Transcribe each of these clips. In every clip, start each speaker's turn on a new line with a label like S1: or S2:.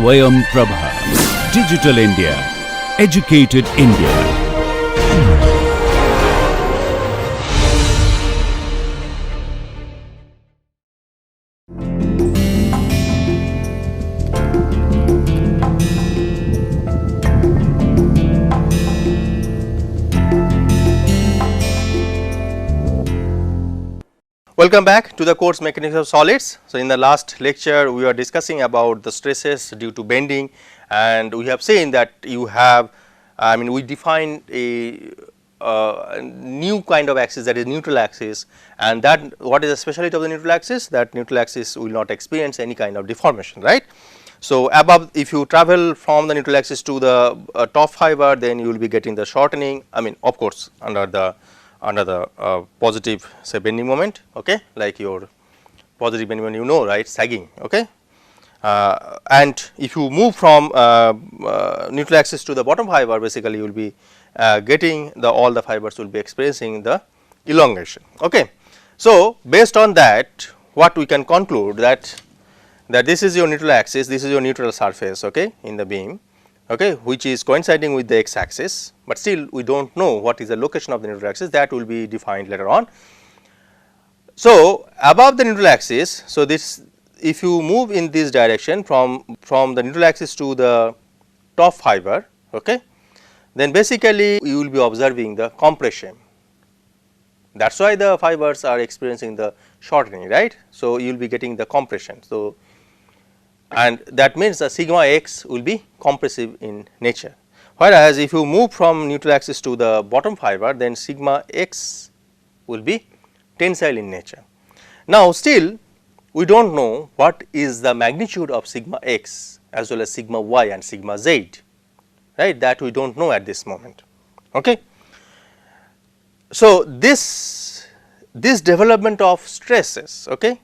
S1: Swayam Prabha. Digital India. Educated India.
S2: Welcome back to the course Mechanics of Solids. So, in the last lecture we were discussing about the stresses due to bending, and we have seen that you have we define a new kind of axis, that is neutral axis, and that what is the speciality of the neutral axis? That neutral axis will not experience any kind of deformation, right. So, above, if you travel from the neutral axis to the top fiber, then you will be getting the shortening, of course under the positive, say, bending moment, okay, like your positive bending moment, right, sagging, okay. And if you move from neutral axis to the bottom fiber, basically you will be getting all the fibers will be experiencing the elongation, okay. So, based on that, what we can conclude that this is your neutral axis, this is your neutral surface, okay, in the beam, okay, which is coinciding with the x axis, but still we do not know what is the location of the neutral axis, that will be defined later on. So, above the neutral axis, so this, if you move in this direction from the neutral axis to the top fiber, okay, then basically you will be observing the compression. That is why the fibers are experiencing the shortening, right. So, you will be getting the compression. So, and that means the sigma x will be compressive in nature, whereas if you move from neutral axis to the bottom fiber, then sigma x will be tensile in nature. Now, still we do not know what is the magnitude of sigma x as well as sigma y and sigma z, right, that we do not know at this moment, okay. So, this development of stresses, okay,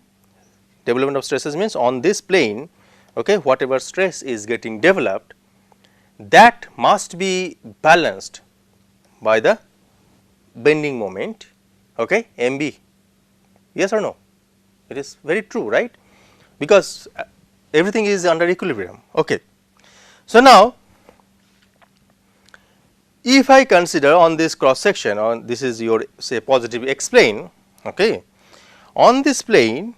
S2: development of stresses means on this plane, okay, whatever stress is getting developed, that must be balanced by the bending moment, okay, MB, yes or no? It is very true, right, because everything is under equilibrium, okay. So, now if I consider on this cross section, on this is your, say, positive x plane, okay, on this plane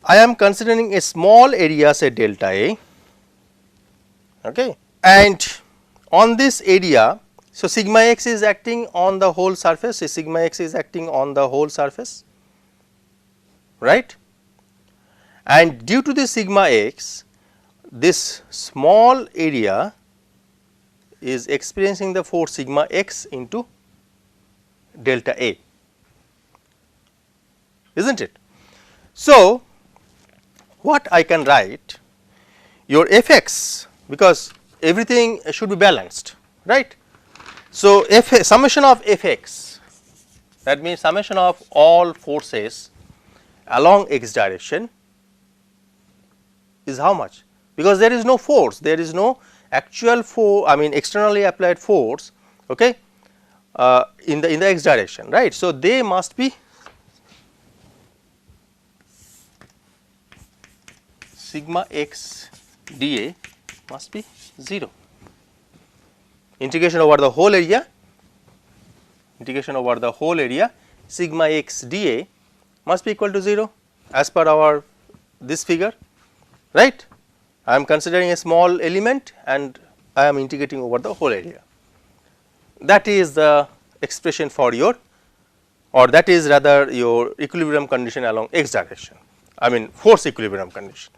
S2: I am considering a small area, say delta A, okay, and on this area, so sigma x is acting on the whole surface, so sigma x is acting on the whole surface, right, and due to the sigma x, this small area is experiencing the force sigma x into delta A, is not it. So, what I can write, your f x, because everything should be balanced, right. So, summation of f x, that means summation of all forces along x direction is how much, because there is no force, there is no actual force, externally applied force, okay, in the x direction, right. So, they must be sigma x dA must be 0, integration over the whole area, sigma x dA must be equal to 0 as per our this figure, right. I am considering a small element and I am integrating over the whole area. That is the expression for your, or that is rather your equilibrium condition along x direction, force equilibrium condition.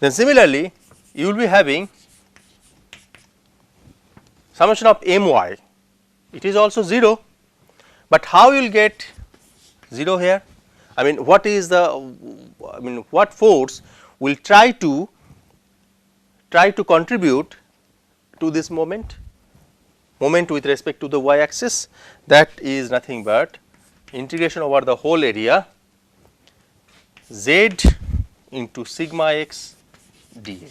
S2: Then similarly, you will be having summation of my, it is also 0, but how you will get 0 here? What is the, what force will try to contribute to this moment with respect to the y axis? That is nothing but integration over the whole area z into sigma x dA,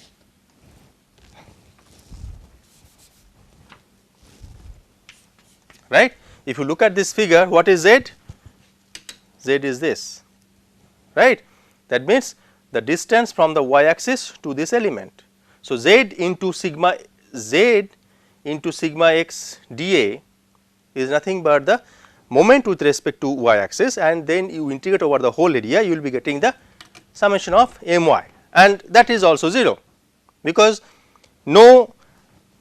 S2: right. If you look at this figure, what is z? Z is this, right. That means the distance from the y axis to this element. So, z into sigma x dA is nothing but the moment with respect to y axis, and then you integrate over the whole area, you will be getting the summation of my, and that is also 0, because no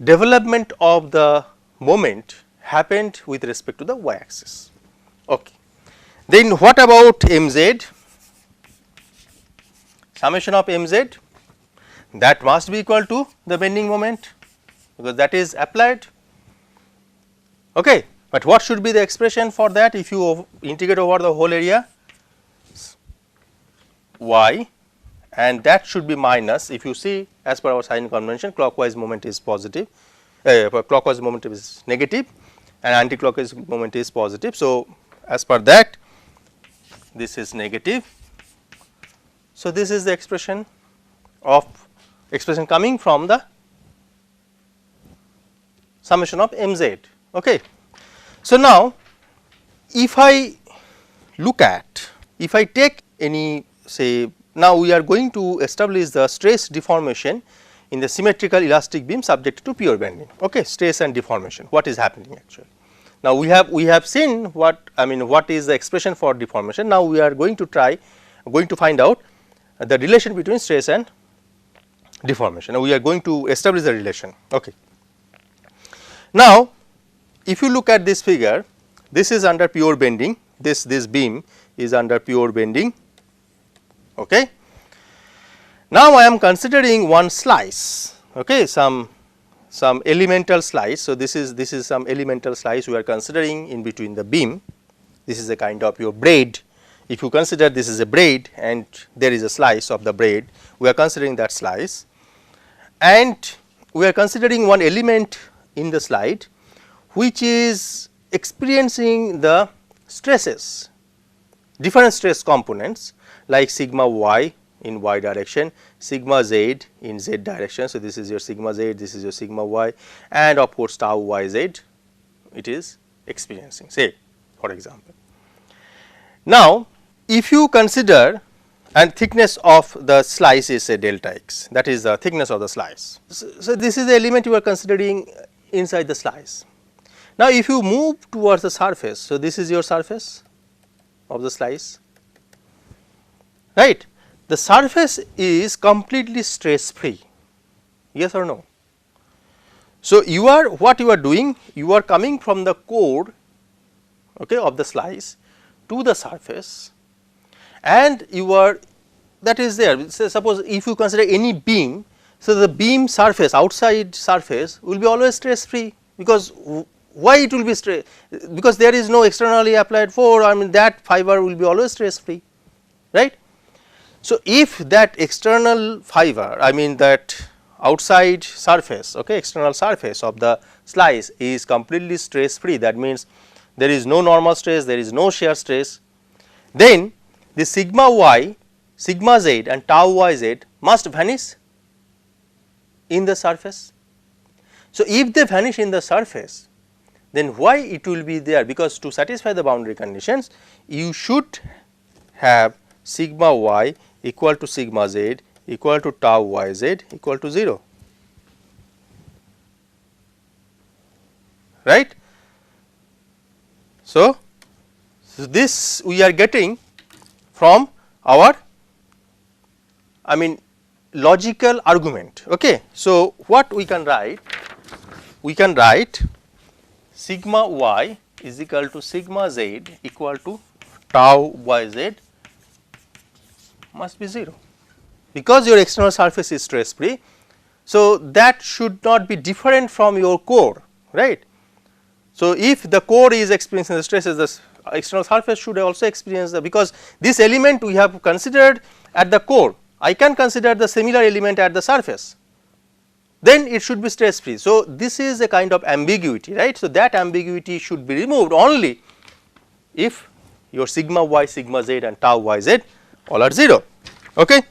S2: development of the moment happened with respect to the y axis. Okay. Then what about mz? Summation of mz, that must be equal to the bending moment, because that is applied. Okay. But what should be the expression for that if you integrate over the whole area? Y, and that should be minus, if you see as per our sign convention, clockwise moment is positive, clockwise moment is negative and anti-clockwise moment is positive. So, as per that this is negative. So, this is the expression coming from the summation of mz. Okay. So, now if I look at, if I take any, say, now we are going to establish the stress deformation in the symmetrical elastic beam subject to pure bending. Okay, stress and deformation, what is happening actually. Now, we have seen what is the expression for deformation. Now, we are going to find out the relation between stress and deformation. Now, we are going to establish the relation. Okay. Now, if you look at this figure, this is under pure bending, this beam is under pure bending. Okay. Now, I am considering one slice, okay, some elemental slice. So, this is some elemental slice we are considering in between the beam. This is a kind of your braid. If you consider this is a braid and there is a slice of the braid, we are considering that slice, and we are considering one element in the slide which is experiencing the stresses, different stress components like sigma y in y direction, sigma z in z direction. So, this is your sigma z, this is your sigma y, and of course, tau y z it is experiencing, say for example. Now, if you consider, and thickness of the slice is say delta x, that is the thickness of the slice. So, this is the element you are considering inside the slice. Now, if you move towards the surface, so this is your surface of the slice, right. The surface is completely stress free, yes or no. So, what you are doing, you are coming from the core, okay, of the slice to the surface, and you are, that is there. So, suppose if you consider any beam, so the beam surface, outside surface will be always stress free, because why it will be stress? Because there is no externally applied force, that fiber will be always stress free, right. So, if that external fiber, that outside surface, okay, external surface of the slice is completely stress free, that means there is no normal stress, there is no shear stress, then the sigma y, sigma z and tau y z must vanish in the surface. So, if they vanish in the surface, then why it will be there? Because to satisfy the boundary conditions, you should have sigma y equal to sigma z equal to tau y z equal to 0, right. So, this we are getting from our logical argument. Okay. So, what we can write? We can write sigma y is equal to sigma z equal to tau y z must be 0, because your external surface is stress free. So, that should not be different from your core, right. So, if the core is experiencing the stresses, the external surface should also experience the, because this element we have considered at the core, I can consider the similar element at the surface, then it should be stress free. So, this is a kind of ambiguity, right. So, that ambiguity should be removed only if your sigma y, sigma z and tau y z all are 0. Okay.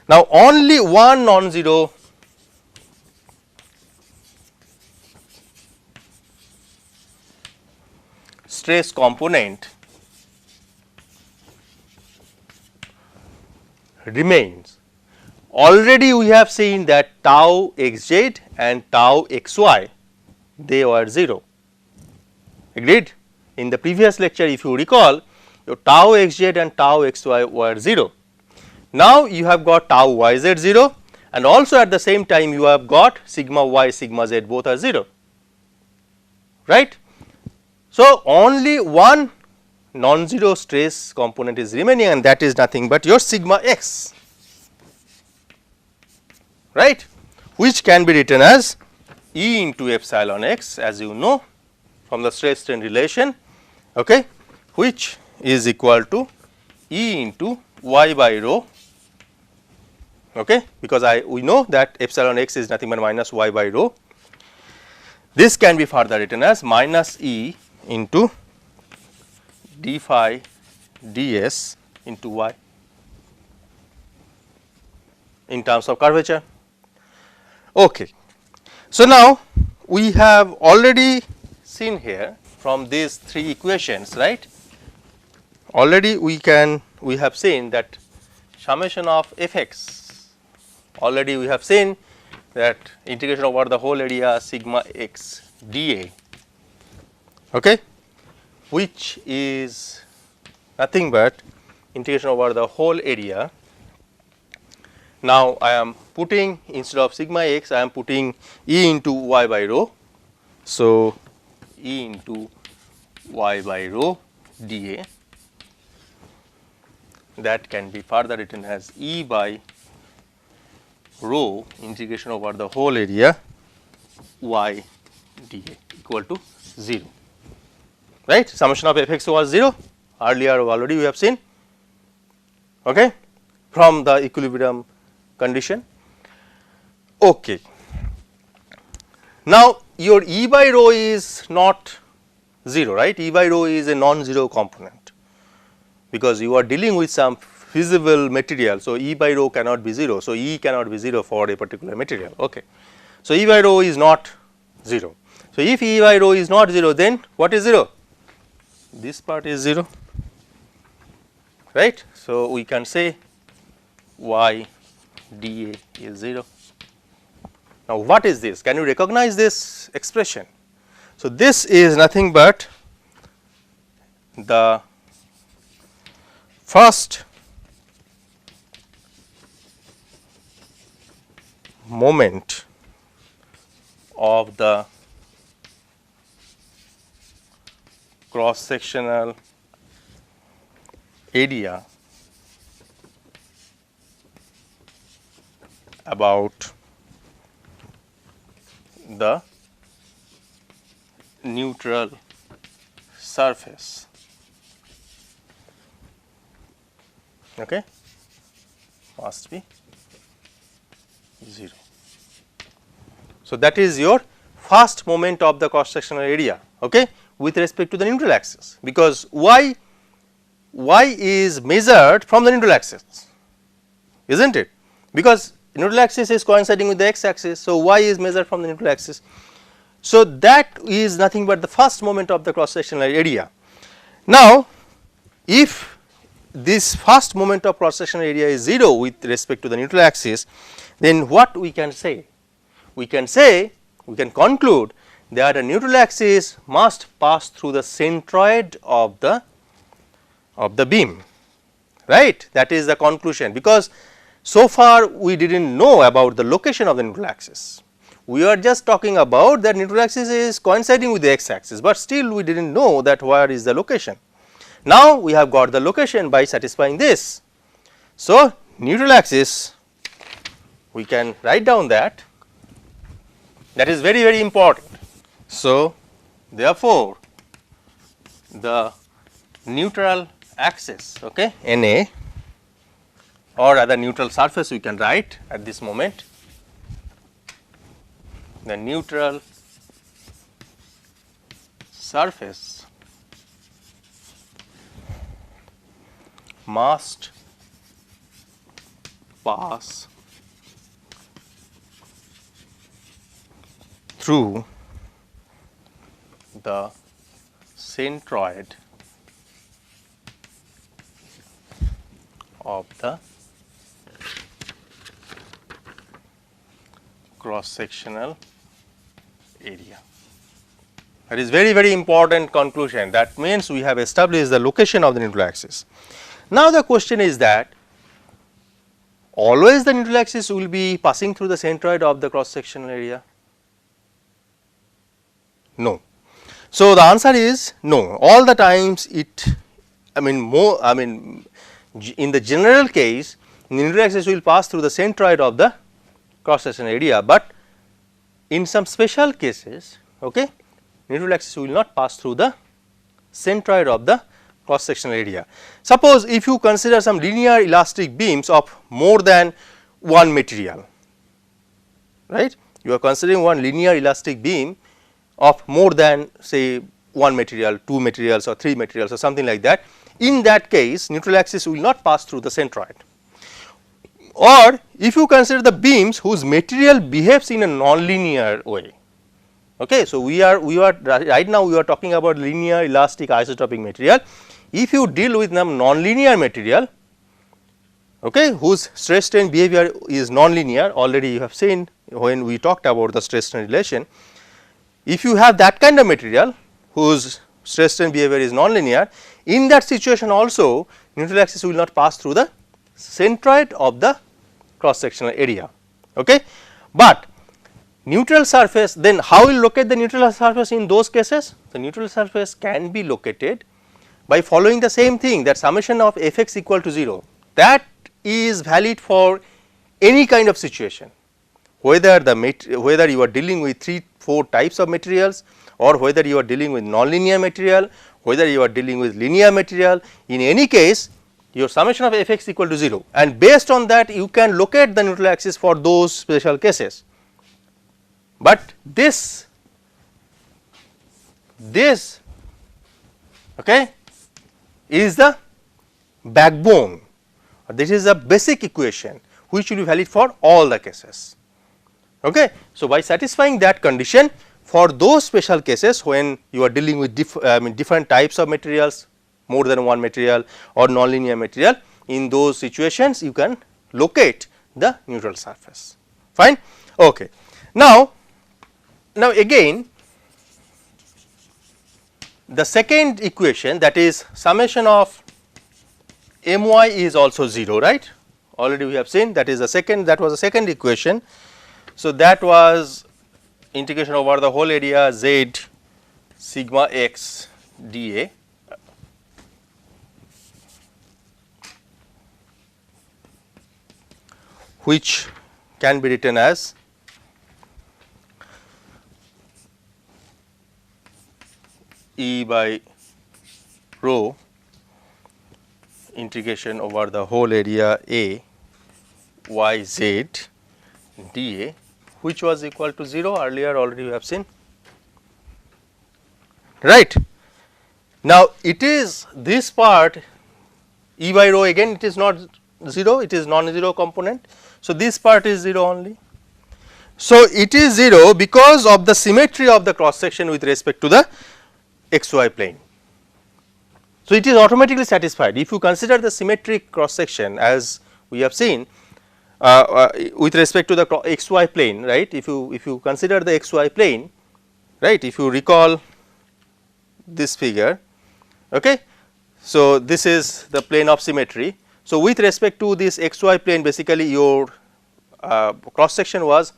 S2: Now, only one non-zero stress component remains, already we have seen that tau xz and tau xy, they were 0, agreed. In the previous lecture, if you recall, your tau xz and tau xy were 0. Now you have got tau yz 0, and also at the same time you have got sigma y sigma z, both are 0, right. So only one non-zero stress component is remaining, and that is nothing but your sigma x, right, which can be written as E into epsilon x, as you know from the stress strain relation, okay, which is equal to E into y by rho, okay, because we know that epsilon x is nothing but minus y by rho. This can be further written as minus E into d phi ds into y in terms of curvature. Okay. So now we have already seen here from these three equations, right, already we have seen that summation of fx, already we have seen that integration over the whole area sigma x dA, okay, which is nothing but integration over the whole area. Now I am putting, instead of sigma x, I am putting E into y by rho. So E into y by rho dA, that can be further written as E by rho integration over the whole area y dA equal to 0, right. Summation of fx was 0, earlier already we have seen, okay, from the equilibrium condition. Okay. Now your E by rho is not 0, right, E by rho is a non-zero component, because you are dealing with some feasible material. So E by rho cannot be 0, so E cannot be 0 for a particular material, okay. So E by rho is not 0. So if E by rho is not 0, then what is 0? This part is 0, right. So we can say y dA is 0. Now what is this? Can you recognize this expression? So this is nothing but the first moment of the cross sectional area about the neutral surface, okay, must be 0. So that is your first moment of the cross sectional area, okay, with respect to the neutral axis, because y is measured from the neutral axis, isn't it, because neutral axis is coinciding with the x axis. So y is measured from the neutral axis. So that is nothing but the first moment of the cross sectional area. Now if this first moment of cross sectional area is 0 with respect to the neutral axis, then what we can say? We can say, we can conclude that a neutral axis must pass through the centroid of the beam, right. That is the conclusion, because so far we did not know about the location of the neutral axis. We are just talking about that neutral axis is coinciding with the x axis, but still we did not know that where is the location. Now we have got the location by satisfying this. So neutral axis, we can write down that is very, very important. So therefore the neutral axis, okay, NA, or rather neutral surface we can write at this moment, the neutral surface must pass through the centroid of the cross sectional area. That is very important conclusion. That means we have established the location of the neutral axis. Now the question is that always the neutral axis will be passing through the centroid of the cross sectional area? No. So the answer is no. All the times it, in the general case, the neutral axis will pass through the centroid of the cross sectional area, but in some special cases, okay, neutral axis will not pass through the centroid of the cross sectional area. Suppose if you consider some linear elastic beams of more than one material, right, you are considering one linear elastic beam of more than say one material, two materials or three materials or something like that. In that case, neutral axis will not pass through the centroid. Or if you consider the beams whose material behaves in a non-linear way, okay. So we are right now we are talking about linear elastic isotropic material. If you deal with non-linear material, okay, whose stress strain behavior is non-linear, already you have seen when we talked about the stress strain relation. If you have that kind of material whose stress strain behavior is non-linear, in that situation also neutral axis will not pass through the centroid of the cross sectional area, okay. But neutral surface, then how will locate the neutral surface in those cases? The neutral surface can be located by following the same thing, that summation of Fx equal to 0. That is valid for any kind of situation, whether you are dealing with 3-4 types of materials, or whether you are dealing with non-linear material, whether you are dealing with linear material. In any case, your summation of Fx equal to 0, and based on that you can locate the neutral axis for those special cases. But this okay, is the backbone, this is a basic equation which will be valid for all the cases, okay. So by satisfying that condition, for those special cases when you are dealing with different types of materials, more than one material or non-linear material, in those situations you can locate the neutral surface, fine, okay. Now again the second equation, that is summation of my is also 0, right, already we have seen, that is the second, that was the second equation. So that was integration over the whole area z sigma x dA, which can be written as E by rho integration over the whole area A y z dA, which was equal to 0 earlier, already you have seen, right. Now it is this part E by rho, again it is not 0, it is non-zero component. So this part is 0 only. So it is 0 because of the symmetry of the cross section with respect to the xy plane. So it is automatically satisfied if you consider the symmetric cross section, as we have seen with respect to the xy plane, right. If you consider the xy plane, right, if you recall this figure, okay. So this is the plane of symmetry. So with respect to this xy plane, basically your cross section was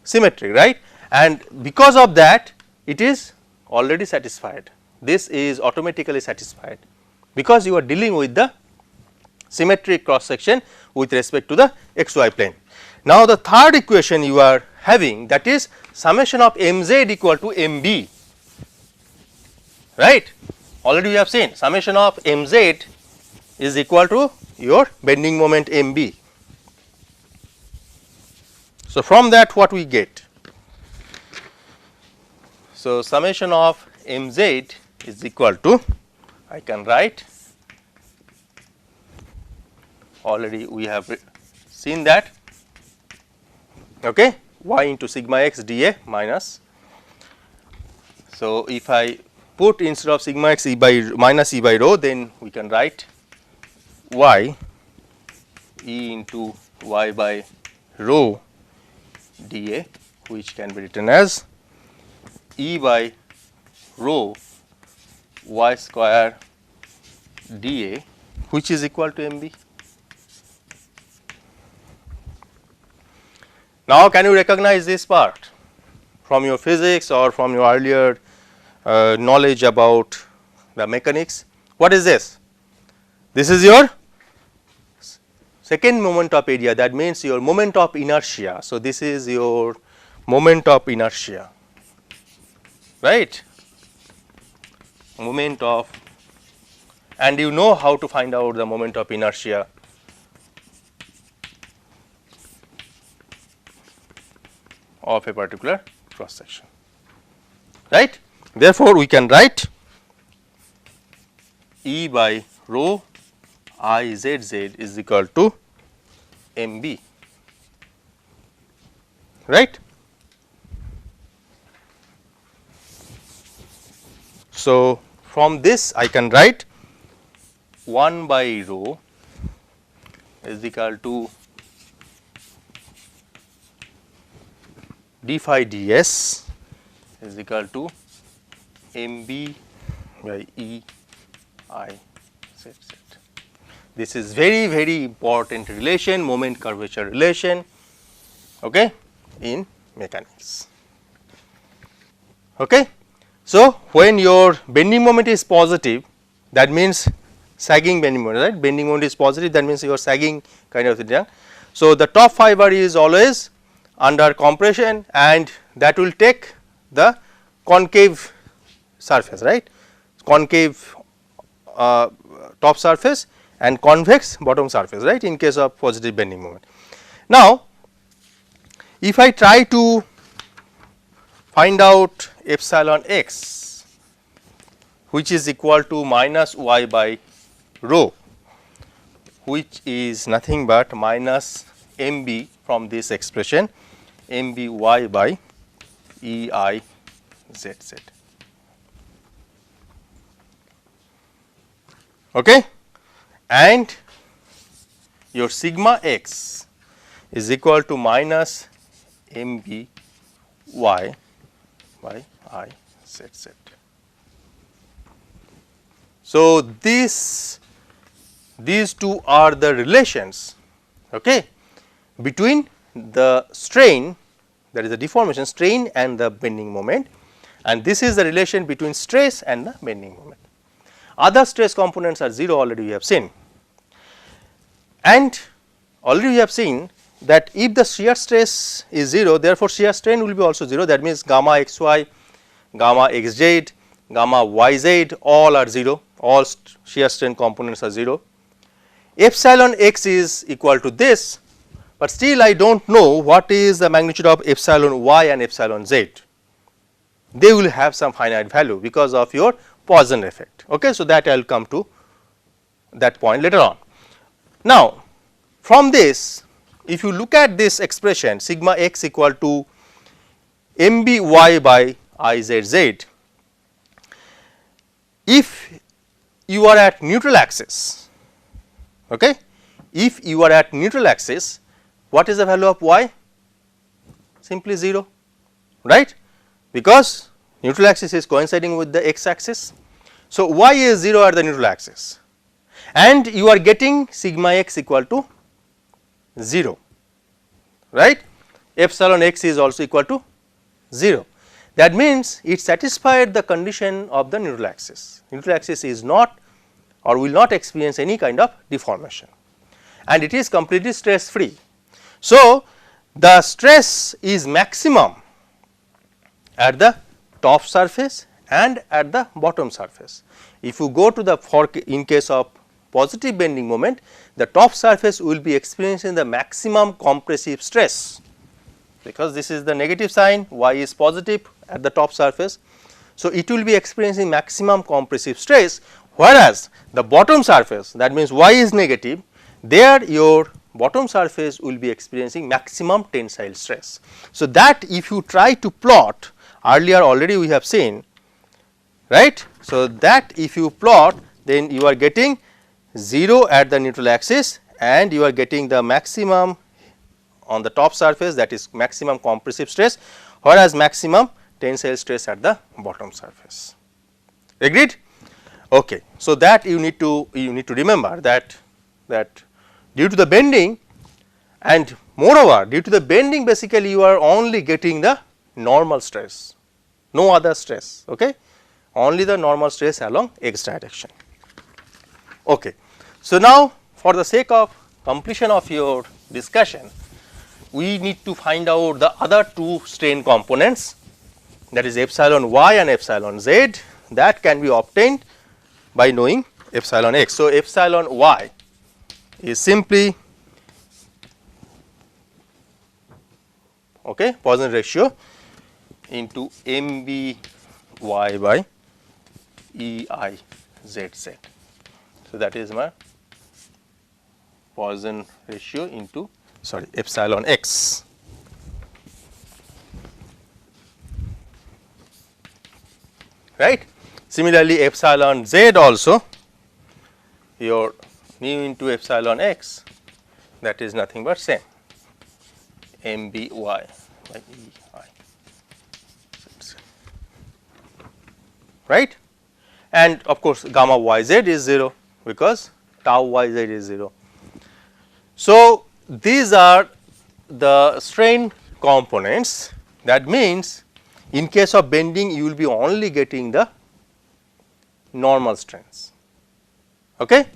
S2: symmetric, right, and because of that it is already satisfied. This is automatically satisfied because you are dealing with the symmetric cross section with respect to the xy plane. Now the third equation you are having, that is summation of mz equal to mb, right, already we have seen summation of mz is equal to your bending moment mb. So from that what we get? So summation of mz is equal to, I can write, already we have seen that, okay, y into sigma x dA minus. So if I put instead of sigma x e by minus e by rho, then we can write y e into y by rho dA, which can be written as E by rho y square dA, which is equal to mb. Now, can you recognize this part from your physics or from your earlier knowledge about the mechanics? What is this? This is your second moment of area, that means your moment of inertia. So, this is your moment of inertia, right, moment of, and you know how to find out the moment of inertia. Of a particular cross section, right. Therefore, we can write E by rho I z z is equal to mb, right. So, from this I can write 1 by rho is equal to d phi ds is equal to mb by E I z z. This is very important relation, moment curvature relation, okay, in mechanics. Okay. So, when your bending moment is positive, that means sagging bending moment, right, bending moment is positive, that means you are sagging kind of thing. So, the top fiber is always under compression and that will take the concave surface, right, concave top surface and convex bottom surface, right, in case of positive bending moment. Now, if I try to find out epsilon x, which is equal to minus y by rho, which is nothing but minus mb from this expression mb y by E I z z. Okay. And your sigma x is equal to minus mb y by I z z. So, these two are the relations, okay, between the strain, that is the deformation strain and the bending moment, and this is the relation between stress and the bending moment. Other stress components are 0, already we have seen, and already we have seen that if the shear stress is 0, therefore, shear strain will be also 0, that means gamma xy, gamma xz, gamma yz all are 0, all shear strain components are 0. Epsilon x is equal to this, but still I do not know what is the magnitude of epsilon y and epsilon z. They will have some finite value because of your Poisson effect. Okay. So, that I will come to that point later on. Now, from this, if you look at this expression sigma x equal to mb y by I z z, if you are at neutral axis, okay, if you are at neutral axis, what is the value of y? Simply 0, right, because neutral axis is coinciding with the x axis. So, y is 0 at the neutral axis and you are getting sigma x equal to 0, right, epsilon x is also equal to 0. That means, it satisfied the condition of the neutral axis. Neutral axis is not or will not experience any kind of deformation and it is completely stress free. So, the stress is maximum at the top surface and at the bottom surface. If you go to the in case of positive bending moment, the top surface will be experiencing the maximum compressive stress, because this is the negative sign, y is positive at the top surface. So, it will be experiencing maximum compressive stress, whereas the bottom surface, that means y is negative, there your bottom surface will be experiencing maximum tensile stress. So, that if you try to plot, earlier already we have seen, right. So, that if you plot, then you are getting 0 at the neutral axis and you are getting the maximum on the top surface, that is maximum compressive stress, whereas maximum tensile stress at the bottom surface. Agreed? Okay. So, that you need to remember that due to the bending, and moreover due to the bending, basically you are only getting the normal stress, no other stress, okay? Only the normal stress along x direction. Okay. So, now for the sake of completion of your discussion, we need to find out the other two strain components, that is epsilon y and epsilon z, that can be obtained by knowing epsilon x. So, epsilon y is simply, okay, Poisson ratio into mby by EIZZ. So, that is my Poisson ratio into epsilon x. Right. Similarly, epsilon z also, your mu into epsilon x, that is nothing but same mby by EIZZ. Right. And of course, gamma yz is 0 because tau yz is 0. So, these are the strain components, that means in case of bending you will be only getting the normal strains, okay?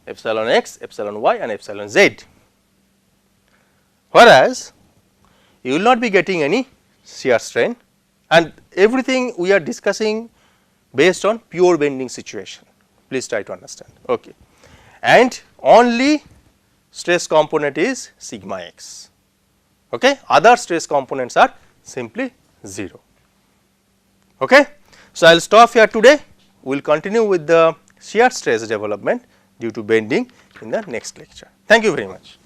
S2: Epsilon x, epsilon y and epsilon z, whereas you will not be getting any shear strain, and everything we are discussing based on pure bending situation, please try to understand, okay? And only stress component is sigma x, okay? Other stress components are simply 0, okay? So, I will stop here today, we will continue with the shear stress development due to bending in the next lecture. Thank you very much.